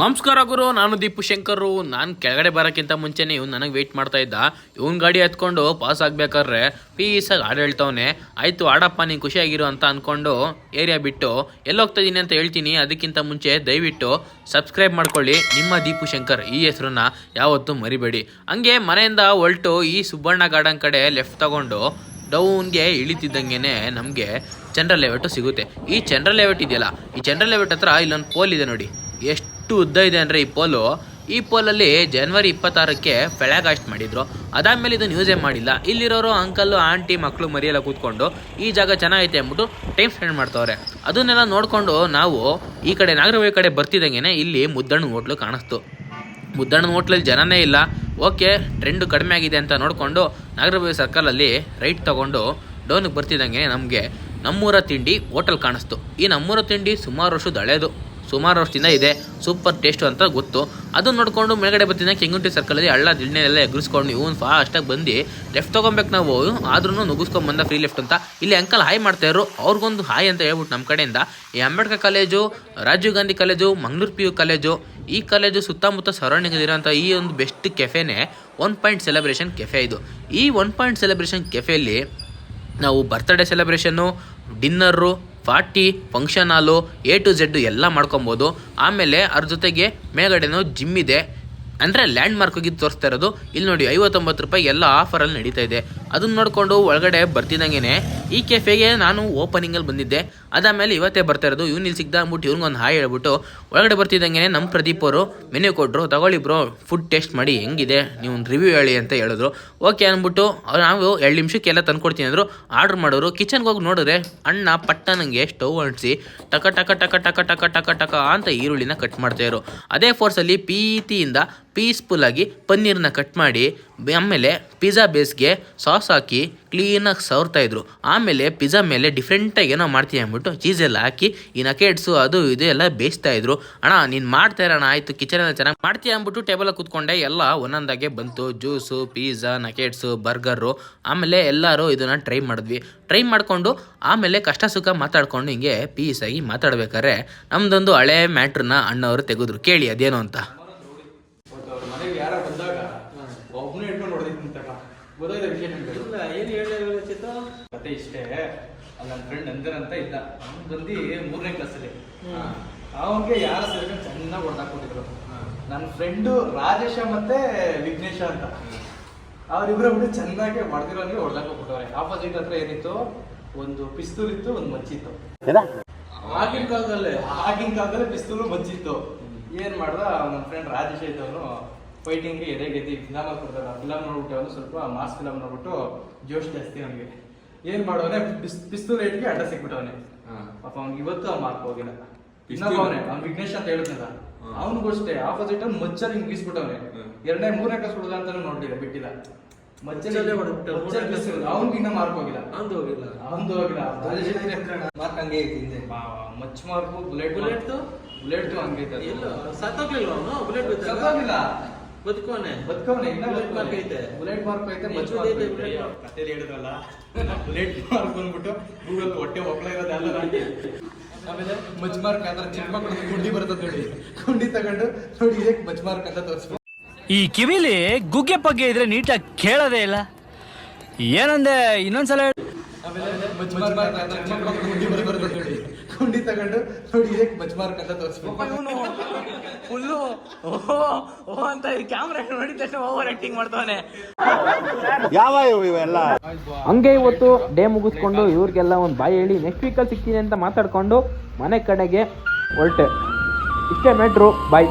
ನಮಸ್ಕಾರ ಗುರು, ನಾನು ದೀಪು ಶಂಕರು. ನಾನು ಕೆಳಗಡೆ ಬರೋಕ್ಕಿಂತ ಮುಂಚೆನೇ ಇವ್ನು ನನಗೆ ವೆಯ್ಟ್ ಮಾಡ್ತಾ ಇದ್ದ. ಇವ್ನ ಗಾಡಿ ಹತ್ಕೊಂಡು ಪಾಸ್ ಆಗಬೇಕಾದ್ರೆ ಪೀಸಾಗಿ ಹಾಡು ಹೇಳ್ತವನೆ. ಆಯಿತು ಆಡಪ್ಪ, ನೀನು ಖುಷಿಯಾಗಿರು ಅಂತ ಅಂದ್ಕೊಂಡು ಏರಿಯಾ ಬಿಟ್ಟು ಎಲ್ಲೋಗ್ತಾ ಇದ್ದೀನಿ ಅಂತ ಹೇಳ್ತೀನಿ. ಅದಕ್ಕಿಂತ ಮುಂಚೆ ದಯವಿಟ್ಟು ಸಬ್ಸ್ಕ್ರೈಬ್ ಮಾಡ್ಕೊಳ್ಳಿ. ನಿಮ್ಮ ದೀಪು ಶಂಕರ್ ಈ ಹೆಸರನ್ನ ಯಾವತ್ತೂ ಮರಿಬೇಡಿ. ಹಂಗೆ ಮನೆಯಿಂದ ಹೊರಟು ಈ ಸುಬ್ಬಣ್ಣ ಗಾರ್ಡನ್ ಕಡೆ ಲೆಫ್ಟ್ ತಗೊಂಡು ಡೌನ್ಗೆ ಇಳಿತಿದ್ದಂಗೆ ನಮಗೆ ಚಂದ್ರ ಲೇಔಟು ಸಿಗುತ್ತೆ. ಈ ಚಂದ್ರ ಲೇಔಟ್ ಇದೆಯಲ್ಲ, ಈ ಚಂದ್ರ ಲೇಔಟ್ ಹತ್ರ ಇಲ್ಲೊಂದು ಪೋಲ್ ಇದೆ ನೋಡಿ. ಎಷ್ಟು ಉದ್ದ ಇದೆ ಅಂದರೆ ಈ ಪೋಲಲ್ಲಿ ಜನವರಿ 26ಕ್ಕೆ ಫ್ಲ್ಯಾಗ್ ಮಾಡಿದ್ರು. ಅದಾದಮೇಲೆ ಇದನ್ನು ಯೂಸೇ ಮಾಡಿಲ್ಲ. ಇಲ್ಲಿರೋರು ಅಂಕಲ್ಲು ಆಂಟಿ ಮಕ್ಕಳು ಮರಿಯೆಲ್ಲ ಕೂತ್ಕೊಂಡು ಈ ಜಾಗ ಚೆನ್ನಾಗೈತೆ ಅಂದ್ಬಿಟ್ಟು ಟೈಮ್ ಸ್ಪೆಂಡ್ ಮಾಡ್ತವ್ರೆ. ಅದನ್ನೆಲ್ಲ ನೋಡಿಕೊಂಡು ನಾವು ಈ ಕಡೆ ನಾಗರಹೊಳೆ ಕಡೆ ಬರ್ತಿದ್ದಂಗೆ ಇಲ್ಲಿ ಮುದ್ದಣ್ಣನ ಹೋಟ್ಲು ಕಾಣಿಸ್ತು. ಮುದ್ದಣ್ಣನ ಹೋಟ್ಲಲ್ಲಿ ಜನನೇ ಇಲ್ಲ. ಓಕೆ, ಟ್ರೆಂಡು ಕಡಿಮೆ ಆಗಿದೆ ಅಂತ ನೋಡಿಕೊಂಡು ನಾಗರಹೊಳೆ ಸರ್ಕಲಲ್ಲಿ ರೈಟ್ ತೊಗೊಂಡು ಡೌನಿಗೆ ಬರ್ತಿದ್ದಂಗೆ ನಮಗೆ ನಮ್ಮೂರ ತಿಂಡಿ ಹೋಟೆಲ್ ಕಾಣಿಸ್ತು. ಈ ನಮ್ಮೂರ ತಿಂಡಿ ಸುಮಾರು ವರ್ಷದ ಹಳೇದು, ಸುಮಾರು ವರ್ಷದಿಂದ ಇದೆ, ಸೂಪರ್ ಟೇಸ್ಟು ಅಂತ ಗೊತ್ತು. ಅದನ್ನು ನೋಡಿಕೊಂಡು ಮೇಲ್ಗಡೆ ಬರ್ತಿದ್ದ ಕೆಂಗುಂಟಿ ಸರ್ಕಲಲ್ಲಿ ಹಳ್ಳ ದಿಣ್ಣೆಲ್ಲ ಎಗ್ರಿಸ್ಕೊಂಡು ಇವನು ಫಾಸ್ಟಾಗಿ ಬಂದು ಲೆಫ್ಟ್ ತೊಗೊಬೇಕು ನಾವು. ಆದ್ರೂ ನುಗ್ಗಿಸ್ಕೊಂಬಂದ ಫ್ರೀ ಲೆಫ್ಟ್ ಅಂತ. ಇಲ್ಲಿ ಅಂಕಲ್ ಹಾಯ್ ಮಾಡ್ತಾಯಿದ್ರು. ಅವ್ರಿಗೊಂದು ಹಾಯ್ ಅಂತ ಹೇಳ್ಬಿಟ್ಟು ನಮ್ಮ ಕಡೆಯಿಂದ ಈ Ambedkar college, Rajiv Gandhi college, Mangaluru PU college, ಈ ಕಾಲೇಜು ಸುತ್ತಮುತ್ತ ಸರೌಂಡಿಂಗ್ ಇರೋಂಥ ಈ ಒಂದು ಬೆಸ್ಟ್ ಕೆಫೆನೇ 1 ಪಾಯಿಂಟ್ ಸೆಲೆಬ್ರೇಷನ್ ಕೆಫೆ ಇದು. ಈ 1 ಪಾಯಿಂಟ್ ಸೆಲೆಬ್ರೇಷನ್ ಕೆಫೆಯಲ್ಲಿ ನಾವು birthday celebration, dinner, party, function hall, A to Z ಎಲ್ಲ ಮಾಡ್ಕೊಬೋದು. ಆಮೇಲೆ ಅದ್ರ ಜೊತೆಗೆ ಮೇಲ್ಗಡೆನೂ ಜಿಮ್ ಇದೆ. ಅಂದರೆ ಲ್ಯಾಂಡ್ ಮಾರ್ಕ್ ಹೋಗಿ ತೋರಿಸ್ತಾ ಇರೋದು. ಇಲ್ಲಿ ನೋಡಿ 59 ರೂಪಾಯಿ ಎಲ್ಲ ಆಫರಲ್ಲಿ ನಡೀತಾ ಇದೆ. ಅದನ್ನು ನೋಡಿಕೊಂಡು ಒಳಗಡೆ ಬರ್ತಿದ್ದಂಗೆ ಈ ಕೆಫೆಗೆ ನಾನು ಓಪನಿಂಗಲ್ಲಿ ಬಂದಿದ್ದೆ. ಅದಾದಮೇಲೆ ಇವತ್ತೇ ಬರ್ತಾ ಇರೋದು. ಇವ್ನು ಇಲ್ಲಿ ಸಿಗ್ದ ಅಂದ್ಬಿಟ್ಟು ಇವ್ನಿಗೊಂದು ಹಾಯ್ ಹೇಳ್ಬಿಟ್ಟು ಒಳಗಡೆ ಬರ್ತಿದ್ದಂಗೆ ನಮ್ಮ ಪ್ರದೀಪ್ ಅವರು ಮೆನ್ಯೂ ಕೊಟ್ಟರು. ತಗೊಳ್ಳಿ ಬ್ರೋ, ಫುಡ್ ಟೇಸ್ಟ್ ಮಾಡಿ ಹೆಂಗಿದೆ, ನೀವು ಒಂದು ರಿವ್ಯೂ ಹೇಳಿ ಅಂತ ಹೇಳಿದ್ರು. ಓಕೆ ಅಂದ್ಬಿಟ್ಟು ನಾವು 2 ನಿಮಿಷಕ್ಕೆಲ್ಲ ತಂದ್ಕೊಡ್ತೀನಿ ಅಂದರು. ಆರ್ಡ್ರ್ ಮಾಡೋರು. ಕಿಚನ್ಗೆ ಹೋಗಿ ನೋಡಿದ್ರೆ ಅಣ್ಣ ಪಟ್ಟನಂಗೆ ಸ್ಟವ್ ಅಂಟಿಸಿ ಟಕ ಟಕ ಟಕ ಟಕ ಟಕ ಟಕ ಟಕ ಅಂತ ಈರುಳ್ಳಿನ ಕಟ್ ಮಾಡ್ತಾಯಿದ್ರು. ಅದೇ ಫೋರ್ಸಲ್ಲಿ ಪ್ರೀತಿಯಿಂದ ಪೀಸ್ಫುಲ್ಲಾಗಿ ಪನ್ನೀರನ್ನ ಕಟ್ ಮಾಡಿ ಆಮೇಲೆ ಪಿಜ್ಜಾ ಬೇಸ್ಗೆ ಸಾಸ್ ಹಾಕಿ ಕ್ಲೀನಾಗಿ ಸವರ್ತಾಯಿದ್ರು. ಆಮೇಲೆ ಪಿಜ್ಜಾ ಮೇಲೆ ಡಿಫ್ರೆಂಟಾಗಿ ಏನೋ ಮಾಡ್ತೀವಿ ಅಂದ್ಬಿಟ್ಟು ಚೀಸೆಲ್ಲ ಹಾಕಿ ಈ ನಕೆಟ್ಸು ಅದು ಇದು ಎಲ್ಲ ಬೇಯಿಸ್ತಾಯಿದ್ರು. ಅಣ್ಣ ನೀನು ಮಾಡ್ತಾಯಿರೋಣ, ಆಯಿತು ಕಿಚನೆಲ್ಲ ಚೆನ್ನಾಗಿ ಮಾಡ್ತೀಯ ಅಂದ್ಬಿಟ್ಟು ಟೇಬಲಾಗಿ ಕೂತ್ಕೊಂಡೆ. ಎಲ್ಲ ಒಂದೊಂದಾಗೆ ಬಂತು. Juice, pizza, nuggets, burger. ಆಮೇಲೆ ಎಲ್ಲರೂ ಇದನ್ನು ಟ್ರೈ ಮಾಡಿದ್ವಿ. ಟ್ರೈ ಮಾಡಿಕೊಂಡು ಆಮೇಲೆ ಕಷ್ಟ ಸುಖ ಮಾತಾಡ್ಕೊಂಡು ಹಿಂಗೆ ಪೀಸಾಗಿ ಮಾತಾಡ್ಬೇಕಾದ್ರೆ ನಮ್ಮದೊಂದು ಹಳೆ ಮ್ಯಾಟ್ರನ್ನ ಅಣ್ಣವರು ತೆಗೆದ್ರು. ಕೇಳಿ ಅದೇನು ಅಂತ. ಒಬ್ಬನೇ ಇಟ್ಕೊಂಡು ಹೊಡೆದಿದ್ದಂತಲ್ಲ ಗೊತ್ತಾಯ್ತ ವಿಷಯ ಏನು ಹೇಳ ಕತೆ ಇಷ್ಟೇ. ಅಲ್ಲಿ ನನ್ನ ಫ್ರೆಂಡ್ ಅಂದರ್ ಅಂತ ಇದ್ದ. ಅವ್ನು ಬಂದು 3ನೇ ಕ್ಲಾಸಲ್ಲಿ ಅವನಿಗೆ ಯಾರ ಸೇರ್ಕೊಂಡು ಚೆನ್ನಾಗಿ ಹೊಡೆದಾಕ್ಬಿಟ್ಟಿದ್ರು. ನನ್ನ ಫ್ರೆಂಡು ರಾಜೇಶ ಮತ್ತೆ ವಿಘ್ನೇಶ ಅಂತ ಅವ್ರಿಬ್ರು ಬಿಟ್ಟು ಚೆನ್ನಾಗಿ ಹೊಡೆದಿರೋಂಗೆ ಹೊಡೆದಾಕ್ಬಿಟ್ಟವ್ರೆ. ಆಪೋಸಿಟ್ ಹತ್ರ ಏನಿತ್ತು, ಒಂದು ಪಿಸ್ತೂಲ್ ಇತ್ತು, ಒಂದು ಮಚ್ಚಿತ್ತು. ಆಗಿನ ಕಾಲದಲ್ಲಿ ಪಿಸ್ತೂಲು ಮಚ್ಚಿತ್ತು. ಏನ್ ಮಾಡ್ದ ನನ್ನ ಫ್ರೆಂಡ್ ರಾಜೇಶ ಇದ್ದವನು ಫೈಟಿಂಗ್ ಎದೆಗೆದ್ದು ಫಿಲಮ್ ಕೊಡ್ತಾರೆ. ಫಿಲಮ್ ನೋಡ್ಬಿಟ್ಟು ಅವನು ಸ್ವಲ್ಪ ಮಾಸ್ ಫಿಲಮ್ ನೋಡ್ಬಿಟ್ಟು ಜೋಶ್ ಜಾಸ್ತಿ ಅವನಿಗೆ. ಏನ್ ಮಾಡೋನೆ, ಪಿಸ್ತೂಲ್ ಏಟ್ಗೆ ಅಡ್ಡ ಸಿಕ್ಬಿಟ್ಟವನೆ. ಪಾಪ ಅವ್ನಿಗೆ ಇವತ್ತು ಮಾರ್ಕ್ ಹೋಗಿಲ್ಲ. ಇನ್ನೊಬ್ಬ ಅವನೇ, ಅವ್ನು ವಿಘ್ನೇಶ್ ಅಂತ ಹೇಳಿದ್ನಲ್ಲ, ಅವನಿಗೂ ಅಷ್ಟೇ ಆಪೋಸಿಟ್ ಅವ್ನು ಮಚ್ಚಲ್ಲಿ ಹಿಂಗ್ ಗೀಸ್ಬಿಟ್ಟವನೆ. 2ನೇ 3ನೇ ಕ್ಲಾಸ್ ಹುಡುಗ ಅಂತಾನು ನೋಡ್ಲಿಲ್ಲ, ಬಿಟ್ಟಿಲ್ಲ. ಮಚ್ಚಲ್ಲೇ ಅವ್ನಿಗೆ ಇನ್ನ ಮಾರ್ಕ್ ಹೋಗಿಲ್ಲ. ಅವ್ನು ಹೋಗಿಲ್ಲ ಮಾರ್ಕ್ ಹಂಗೆ ಐತಿ. ಮಚ್ ಮಾರ್ಕು ಬುಲೆಟ್ ಹಂಗೆ ಸತ್ತೋಗ್ಲಿಲ್ಲ ಅವನು. ಬುಲೆಟ್ ಬದುಕೋನೆ ಇನ್ನ ಬುಲೆಟ್ ಮಾರ್ಕ್ ಐತೆ. ಕಥೆಯಲ್ಲಿ ಹೇಳಿದ್ರಲ್ಲ, ಬುಲೆಟ್ ಮಾರ್ಕ್ ಬಂದ್ಬಿಟ್ಟು ಗೂಗಲ್ ಹೊಟ್ಟೆ ಒಕ್ಕಲ ಇರೋದೆಲ್ಲ. ಆಮೇಲೆ ಮಚ್ ಮಾರ್ಕ್ ಅಂದ್ರೆ ಚಿಕ್ಕ ಮಕ್ಕಳು ಗುಂಡಿ ಬರ್ತದೆ ನೋಡಿ, ಗುಂಡಿ ತಗೊಂಡು ನೋಡಿ ಇದಕ್ಕೆ ಮಚ್ ಮಾರ್ಕ್ ಅಂತ ತೋರಿಸ್ಬೇಕು. ಈ ಕಿವಿಲಿ ಗುಗ್ಗೆ ಪಗ್ಗೆ ಇದ್ರೆ ನೀಟಾಗಿ ಕೇಳೋದೇ ಇಲ್ಲ. ಏನಂದೆ ಇನ್ನೊಂದ್ಸಲ. ಆಮೇಲೆ ಮಚ್ ಮಾರ್ಕ್ ಅಂದ್ರೆ ಚಿಕ್ಕ ಮಕ್ಕಳು ಗುಂಡಿ ಬರ್ತದೆ ನೋಡಿ, ಗುಂಡಿ ತಗೊಂಡು ನೋಡಿ ಇದಕ್ಕೆ ಮಚ್ ಮಾರ್ಕ್ ಅಂತ ತೋರಿಸ್ಬೇಕು. ಫುಲ್ಲು ಓ ಅಂತ ಕ್ಯಾಮ್ರಾ ನೋಡಿದ ತಕ್ಷಣ ಓವರ್ ಆಕ್ಟಿಂಗ್ ಮಾಡ್ತಾನೆ. ಯಾವ ಇವೆಲ್ಲ ಹಂಗೆ ಇವತ್ತು ಡೇ ಮುಗಿಸ್ಕೊಂಡು ಇವ್ರಿಗೆಲ್ಲ ಒಂದು ಬಾಯ್ ಹೇಳಿ ನೆಕ್ಸ್ಟ್ ವೀಕಲ್ಲಿ ಸಿಗ್ತೀನಿ ಅಂತ ಮಾತಾಡ್ಕೊಂಡು ಮನೆ ಕಡೆಗೆ ಹೊರಟೆ. ಇಷ್ಟೇ ಮ್ಯಾಟ್ರು. ಬಾಯ್.